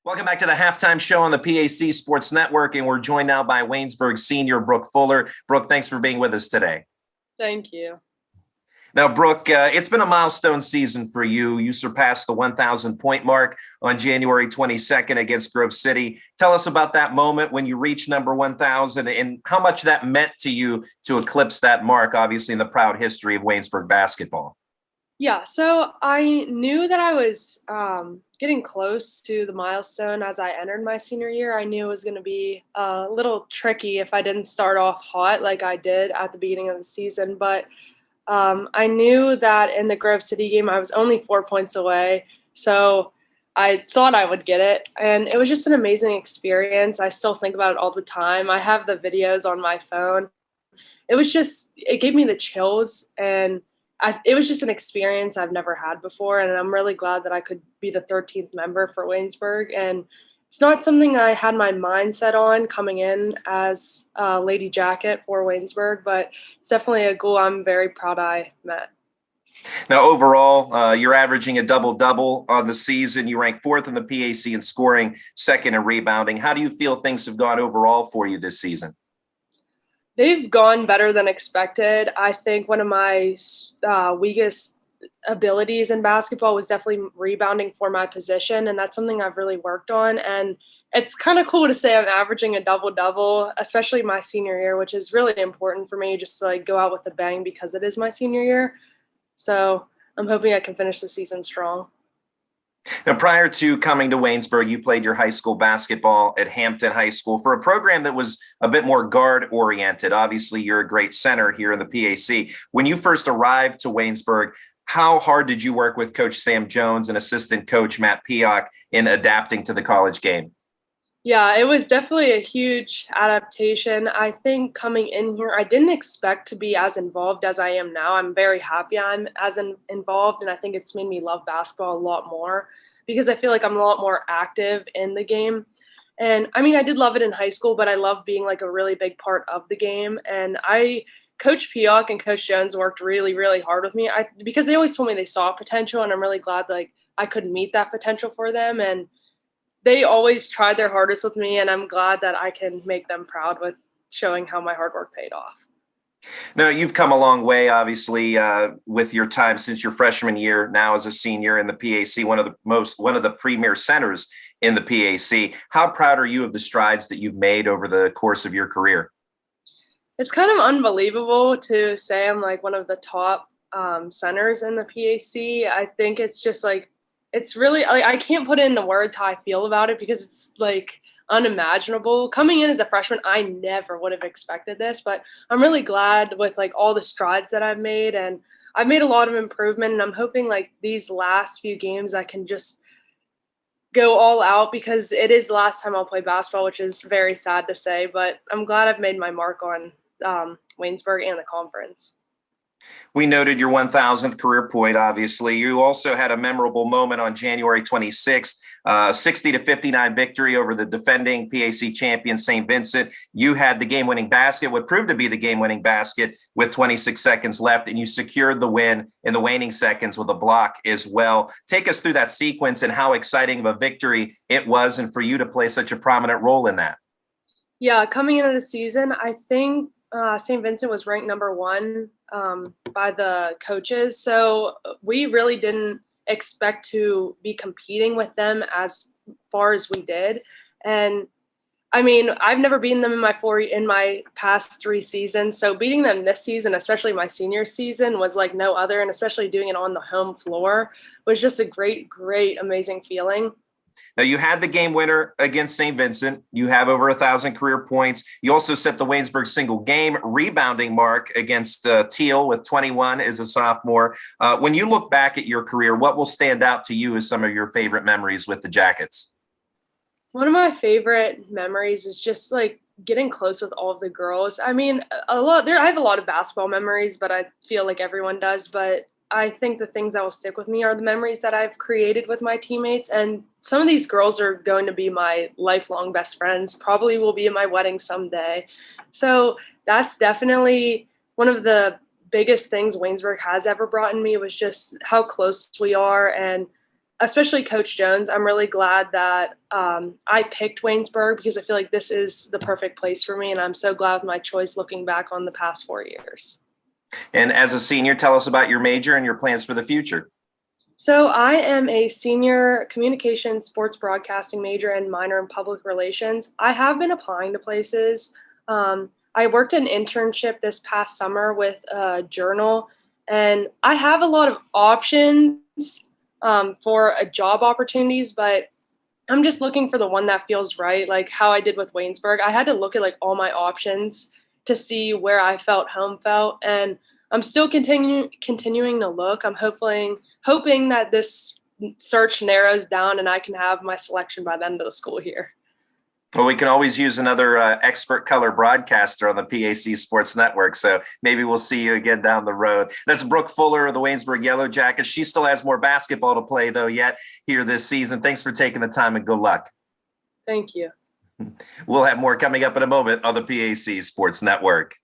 Welcome back to the halftime show on the PAC Sports Network, and we're joined now by Waynesburg senior Brooke Fuller. Brooke, thanks for being with us today. Thank you. Now, Brooke, it's been a milestone season for you. You surpassed the 1,000-point mark on January 22nd against Grove City. Tell us about that moment when you reached number 1,000 and how much that meant to you to eclipse that mark, obviously, in the proud history of Waynesburg basketball. Yeah, so I knew that I was getting close to the milestone as I entered my senior year. I knew it was going to be a little tricky if I didn't start off hot like I did at the beginning of the season. But I knew that in the Grove City game, I was only 4 points away. So I thought I would get it. And it was just an amazing experience. I still think about it all the time. I have the videos on my phone. It gave me the chills, and it was just an experience I've never had before, and I'm really glad that I could be the 13th member for Waynesburg. And it's not something I had my mind set on coming in as Lady Jacket for Waynesburg, but it's definitely a goal I'm very proud I met. Now, overall, you're averaging a double-double on the season. You rank fourth in the PAC in scoring, second in rebounding. How do you feel things have gone overall for you this season? They've gone better than expected. I think one of my weakest abilities in basketball was definitely rebounding for my position, and that's something I've really worked on. And it's kind of cool to say I'm averaging a double-double, especially my senior year, which is really important for me just to like go out with a bang because it is my senior year. So I'm hoping I can finish the season strong. Now, prior to coming to Waynesburg, you played your high school basketball at Hampton High School for a program that was a bit more guard-oriented. Obviously, you're a great center here in the PAC. When you first arrived to Waynesburg, how hard did you work with Coach Sam Jones and assistant coach Matt Pioch in adapting to the college game? Yeah, it was definitely a huge adaptation. I think coming in here, I didn't expect to be as involved as I am now. I'm very happy I'm involved, and I think it's made me love basketball a lot more because I feel like I'm a lot more active in the game. And I mean, I did love it in high school, but I love being like a really big part of the game. And Coach Pioch and Coach Jones worked really, really hard with me because they always told me they saw potential, and I'm really glad like I could meet that potential for them. And they always tried their hardest with me, and I'm glad that I can make them proud with showing how my hard work paid off. Now, you've come a long way, obviously, with your time since your freshman year, now as a senior in the PAC, one of the premier centers in the PAC. How proud are you of the strides that you've made over the course of your career? It's kind of unbelievable to say I'm like one of the top centers in the PAC. I think it's just like it's really like I can't put into words how I feel about it because it's like unimaginable. Coming in as a freshman, I never would have expected this, but I'm really glad with like all the strides that I've made, and I've made a lot of improvement, and I'm hoping like these last few games I can just go all out because it is the last time I'll play basketball, which is very sad to say, but I'm glad I've made my mark on Waynesburg and the conference. We noted your 1,000th career point, obviously. You also had a memorable moment on January 26th, 60-59 victory over the defending PAC champion, St. Vincent. You had the game-winning basket, what proved to be the game-winning basket with 26 seconds left, and you secured the win in the waning seconds with a block as well. Take us through that sequence and how exciting of a victory it was, and for you to play such a prominent role in that. Yeah, coming into the season, I think St. Vincent was ranked number one by the coaches. So we really didn't expect to be competing with them as far as we did. And I mean, I've never beaten them in my past 3 seasons. So beating them this season, especially my senior season, was like no other. And especially doing it on the home floor was just a great, great, amazing feeling. Now, you had the game winner against St. Vincent. You have over 1,000 career points. You also set the Waynesburg single game rebounding mark against Teal with 21 as a sophomore. When you look back at your career, what will stand out to you as some of your favorite memories with the Jackets? One of my favorite memories is just like getting close with all of the girls. I mean, I have a lot of basketball memories, but I feel like everyone does. But I think the things that will stick with me are the memories that I've created with my teammates. And some of these girls are going to be my lifelong best friends, probably will be at my wedding someday. So that's definitely one of the biggest things Waynesburg has ever brought in me was just how close we are. And especially Coach Jones. I'm really glad that I picked Waynesburg because I feel like this is the perfect place for me, and I'm so glad with my choice looking back on the past 4 years. And as a senior, tell us about your major and your plans for the future. So I am a senior communication sports broadcasting major and minor in public relations. I have been applying to places. I worked an internship this past summer with a journal, and I have a lot of options for a job opportunities, but I'm just looking for the one that feels right. Like how I did with Waynesburg, I had to look at like all my options to see where I felt home felt, and I'm still continuing to look. I'm hoping that this search narrows down and I can have my selection by the end of the school year. Well, we can always use another expert color broadcaster on the PAC Sports Network. So maybe we'll see you again down the road. That's Brooke Fuller of the Waynesburg Yellow Jackets. She still has more basketball to play, though, yet here this season. Thanks for taking the time and good luck. Thank you. We'll have more coming up in a moment on the PAC Sports Network.